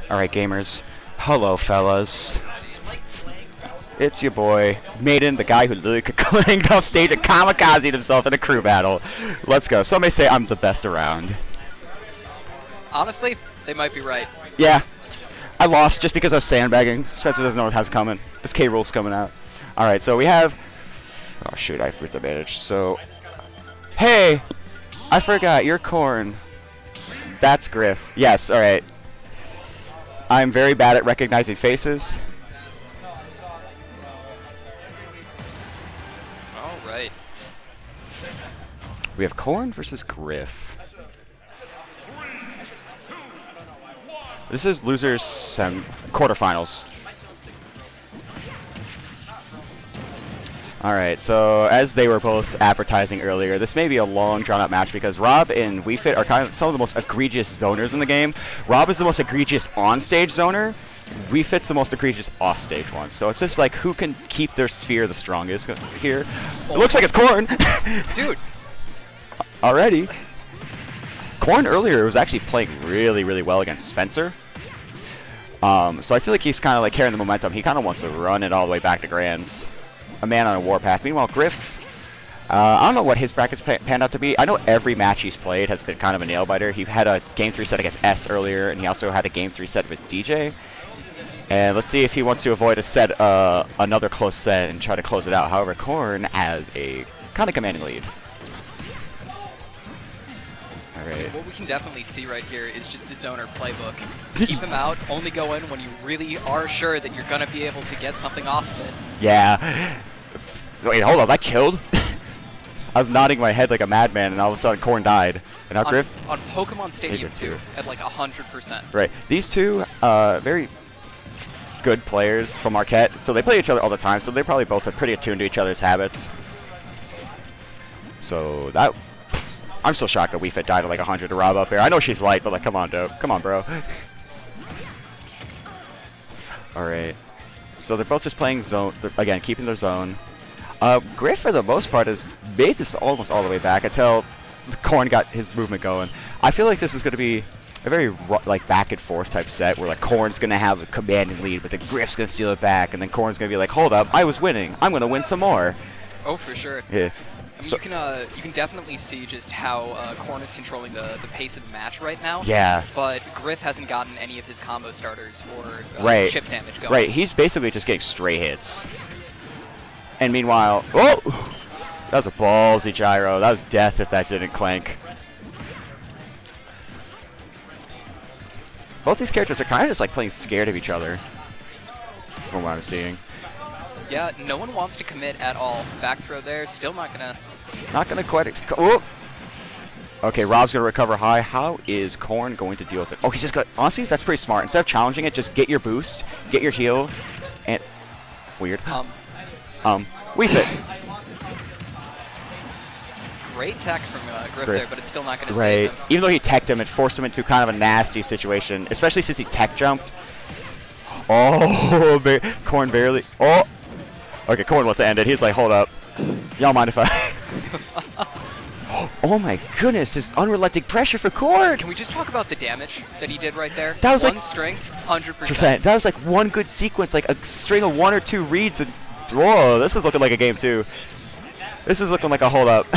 Alright, gamers. Hello, fellas. It's your boy, Maiden, the guy who literally could cling off stage and kamikaze himself in a crew battle. Let's go. Some may say I'm the best around. Honestly, they might be right. Yeah. I lost just because I was sandbagging. Spencer doesn't know what has coming. This K rule's coming out. Alright, so we have... Oh, shoot, I have to advantage. So... Hey! I forgot, you're Corn. That's Grif. Yes, alright. I'm very bad at recognizing faces. Alright. We have Corn versus Grif. This is losers quarterfinals. Alright, so as they were both advertising earlier, this may be a long drawn-out match because Rob and WeFit are kind of some of the most egregious zoners in the game. Rob is the most egregious on-stage zoner. WeFit's the most egregious off-stage one. So it's just like who can keep their sphere the strongest here. It looks like it's Corn! Dude! Already. Corn earlier was actually playing really, really well against Spencer. So I feel like he's kind of like carrying the momentum. He kind of wants to run it all the way back to Grands. A man on a warpath. Meanwhile, Grif, I don't know what his brackets panned out to be. I know every match he's played has been kind of a nail-biter. He had a Game 3 set against S earlier, and he also had a Game 3 set with DJ. And let's see if he wants to avoid a set, another close set and try to close it out. However, Corn has a kind of commanding lead. Right. What we can definitely see right here is just the zoner playbook. Keep him out, only go in when you really are sure that you're going to be able to get something off of it. Yeah. Wait, hold on, I killed? I was nodding my head like a madman, and all of a sudden Corn died. And now Grif? On Pokemon Stadium 2, at like 100%. Right. These two, very good players from Marquette, so they play each other all the time, so they probably both are pretty attuned to each other's habits. So that... I'm still shocked that WeFit died at like 100 to Rob up here. I know she's light, but like, come on, dope. Come on, bro. Alright. So they're both just playing zone, again, keeping their zone. Grif, for the most part, has made this almost all the way back until Corn got his movement going. I feel like this is going to be a very like back and forth type set where like Corn's going to have a commanding lead, but then Grif's going to steal it back, and then Corn's going to be like, hold up, I was winning. I'm going to win some more. Oh, for sure. Yeah. I mean, so you can definitely see just how Corn is controlling the pace of the match right now. Yeah. But Grif hasn't gotten any of his combo starters or chip damage going. Right. He's basically just getting stray hits. And meanwhile, oh, that was a ballsy gyro. That was death if that didn't clank. Both these characters are kind of just like playing scared of each other, from what I'm seeing. Yeah, no one wants to commit at all. Back throw there, still not gonna... Not gonna quite... Oh! Okay, Rob's gonna recover high. How is Corn going to deal with it? Oh, he's just got... Honestly, that's pretty smart. Instead of challenging it, just get your boost, get your heal, and... Weird. WeFit. Great tech from Grif there, but it's still not gonna save him. Even though he teched him, it forced him into kind of a nasty situation, especially since he tech jumped. Oh, Corn barely... Oh! Okay, Corn wants to end it. He's like, hold up. Y'all mind if I... Oh my goodness, this unrelenting pressure for Corn! Can we just talk about the damage that he did right there? That was one string, 100%. That was like one good sequence, like a string of 1 or 2 reads, and... Whoa, this is looking like a game 2. This is looking like a hold up.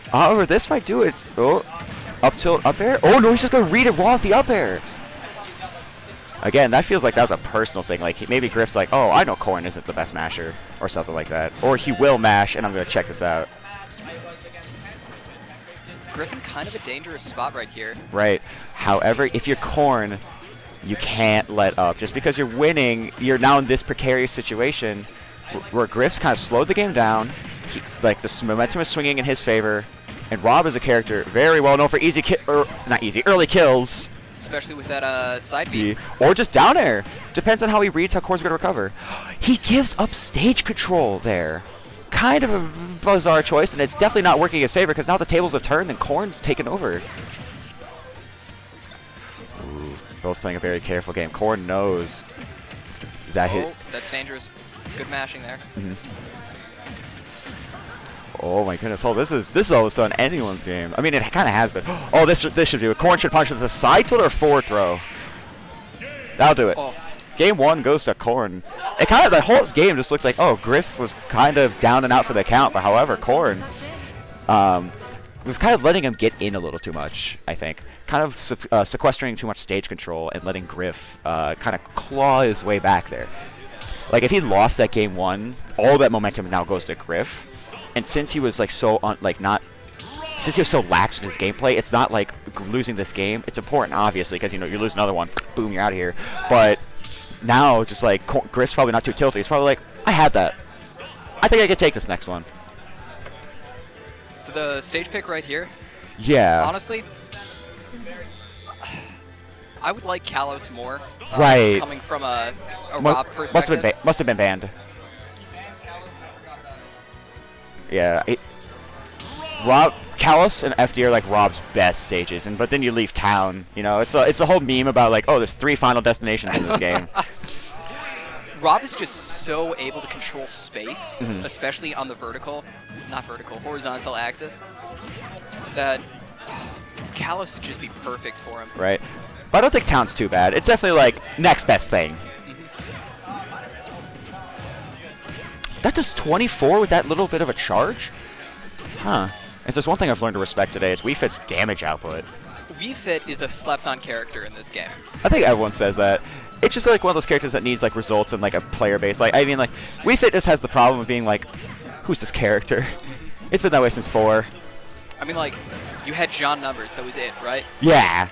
However, this might do it. Oh, up tilt, up air. Oh no, he's just gonna read it raw at the up air. Again, that feels like that was a personal thing. Like, maybe Grif's like, oh, I know Corn isn't the best masher, or something like that. Or he will mash, and I'm going to check this out. Grif in kind of a dangerous spot right here. Right. However, if you're Corn, you can't let up. Just because you're winning, you're now in this precarious situation where Grif's kind of slowed the game down. Like, the momentum is swinging in his favor. And Rob is a character very well known for early kills. Especially with that side B. Or just down air. Depends on how he reads how Corn's going to recover. He gives up stage control there. Kind of a bizarre choice, and it's definitely not working in his favor because now the tables have turned and Corn's taken over. Ooh, both playing a very careful game. Corn knows that that's dangerous. Good mashing there. Oh my goodness! Oh, this is all of a sudden anyone's game. I mean, it kind of has been. Oh, this should do it. Corn should punish with a side tilt or forward throw. That'll do it. Oh. Game 1 goes to Corn. It kind of, the whole game just looked like, oh, Grif was kind of down and out for the count, but however, Corn was kind of letting him get in a little too much, I think. Kind of sequestering too much stage control and letting Grif kind of claw his way back there. Like, if he lost that Game 1, all that momentum now goes to Grif. And since he was, like, so, since he was so lax with his gameplay, it's not like losing this game. It's important, obviously, because, you know, you lose another one, boom, you're out of here. But now, just like, Grif's probably not too tilted. He's probably like, I had that. I think I could take this next one. So the stage pick right here. Yeah. Honestly, I would like Kalos more. Right. Coming from a Rob perspective. Must have been banned. Yeah. Rob, Kalos and FD are like Rob's best stages, but then you leave town. You know, it's a whole meme about like, oh, there's 3 final destinations in this game. Rob is just so able to control space, Mm-hmm. especially on the horizontal axis, that Kalos would just be perfect for him. Right. But I don't think town's too bad. It's definitely like next best thing. That does 24 with that little bit of a charge? Huh. If there's one thing I've learned to respect today, it's Wii Fit's damage output. Wii Fit is a slept-on character in this game. I think everyone says that. It's just like one of those characters that needs like results and like a player base. Like, I mean, like, Wii Fit just has the problem of being like, who's this character? It's been that way since 4. I mean, like, you had John Numbers, that was it, right? Yeah.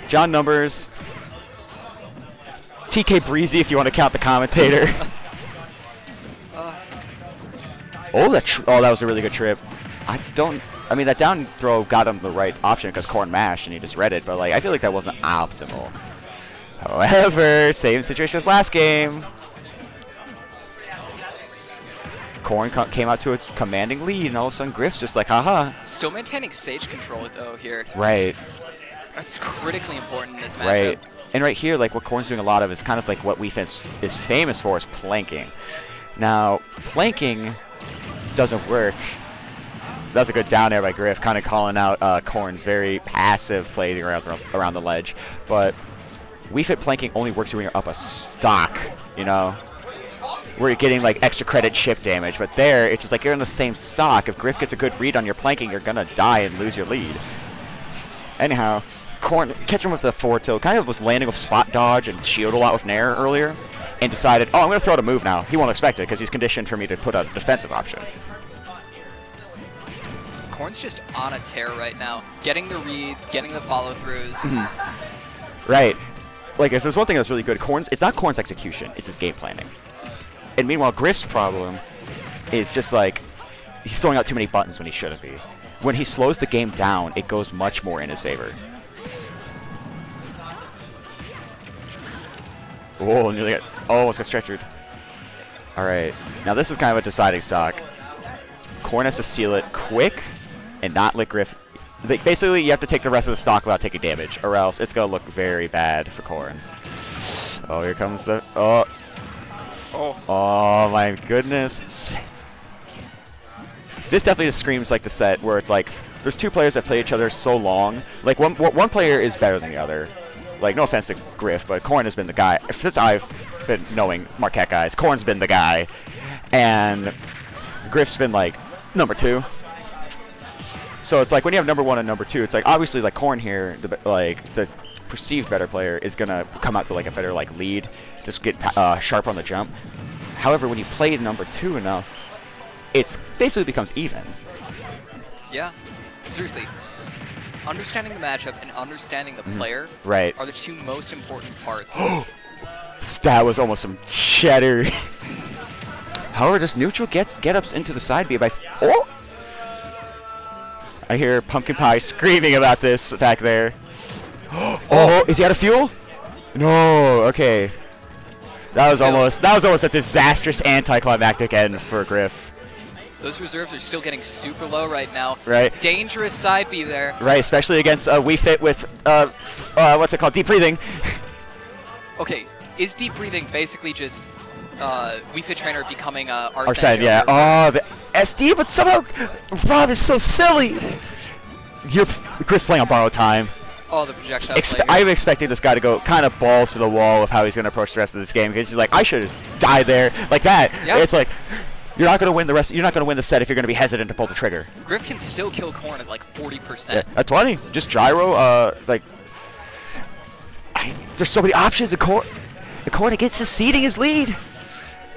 John Numbers. TK Breezy, if you want to count the commentator. Oh, that was a really good trip. I mean, that down throw got him the right option because Corn mashed and he just read it, but like I feel like that wasn't optimal. However, same situation as last game. Corn came out to a commanding lead, and all of a sudden Grif's just like, haha. Still maintaining stage control, though, here. Right. That's critically important in this matchup. Right. And right here, like what Corn's doing a lot of is kind of like what Wii Fit is famous for is planking. Now, planking doesn't work. That's a good down air by Grif, kind of calling out Corn's very passive play around the ledge. But Wii Fit planking only works when you're up a stock, you know, where you're getting like extra credit chip damage. But there, it's just like you're in the same stock. If Grif gets a good read on your planking, you're gonna die and lose your lead. Anyhow, Corn catch him with the forward tilt. Kind of was landing with spot dodge and shield a lot with Nair earlier, and decided, oh, I'm gonna throw out a move now. He won't expect it because he's conditioned for me to put a defensive option. Corn's just on a tear right now. Getting the reads, getting the follow-throughs. Right. Like, if there's one thing that's really good, it's not Corn's execution, it's his game planning. And meanwhile, Grif's problem is just like, he's throwing out too many buttons when he shouldn't be. When he slows the game down, it goes much more in his favor. Oh, nearly almost got stretchered. Alright, now this is kind of a deciding stock. Corn has to seal it quick and not let Grif. Basically, you have to take the rest of the stock without taking damage, or else it's going to look very bad for Corn. Oh, here comes the... Oh, my goodness. This definitely just screams like the set where it's like, there's 2 players that play each other so long. Like, one player is better than the other. Like, no offense to Grif, but Corn has been the guy. Since I've been knowing Marquette guys, Corn's been the guy. And Grif's been, like, number 2. So it's like when you have number 1 and number 2, it's like obviously like Corn here, the perceived better player is gonna come out to like a better like lead, just get sharp on the jump. However, when you play number 2 enough, it's basically becomes even. Yeah, seriously. Understanding the matchup and understanding the player right. are the 2 most important parts. That was almost some cheddar. However, just neutral get-ups into the side B by... Oh! I hear Pumpkin Pie screaming about this back there. Oh, is he out of fuel? No, okay. That was almost a disastrous anticlimactic end for Grif. Those reserves are still getting super low right now. Right. Dangerous side B there. Right, especially against Wii Fit with what's it called? Deep breathing. Okay, is deep breathing basically just Wii Fit Trainer becoming Arsene. Arsene, yeah. Oh, the SD, but somehow Rob is so silly. Grif's playing on borrowed time. Oh, the projectile. I'm expecting this guy to go kind of balls to the wall of how he's going to approach the rest of this game, because he's like, I should have died there like that. Yep. It's like, you're not going to win the rest. You're not going to win the set if you're going to be hesitant to pull the trigger. Grif can still kill Corn at like 40%. Yeah, at 20, just gyro. There's so many options. And Corn gets succeeding his lead.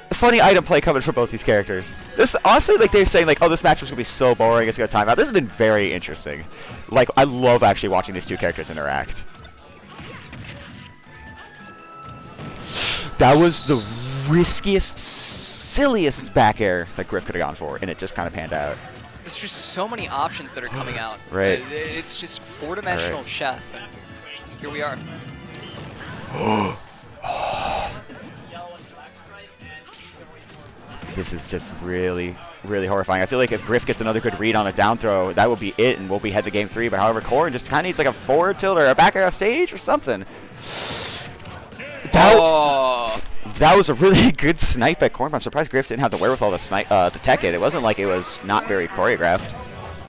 The funny item play coming from both these characters. This honestly, like they're saying, like, oh, this match was gonna be so boring, it's gonna time out. This has been very interesting. Like, I love actually watching these two characters interact. That was the riskiest, silliest back air that Grif could have gone for, and it just kind of panned out. There's just so many options that are coming out. Right. It's just four-dimensional chess, and here we are. This is just really, really horrifying. I feel like if Grif gets another good read on a down throw, that will be it, and we'll be head to game 3. But however, Corn just kind of needs like a forward tilt or a back air off stage or something. That was a really good snipe at Corn. I'm surprised Grif didn't have the wherewithal to tech it. It wasn't like it was not very choreographed.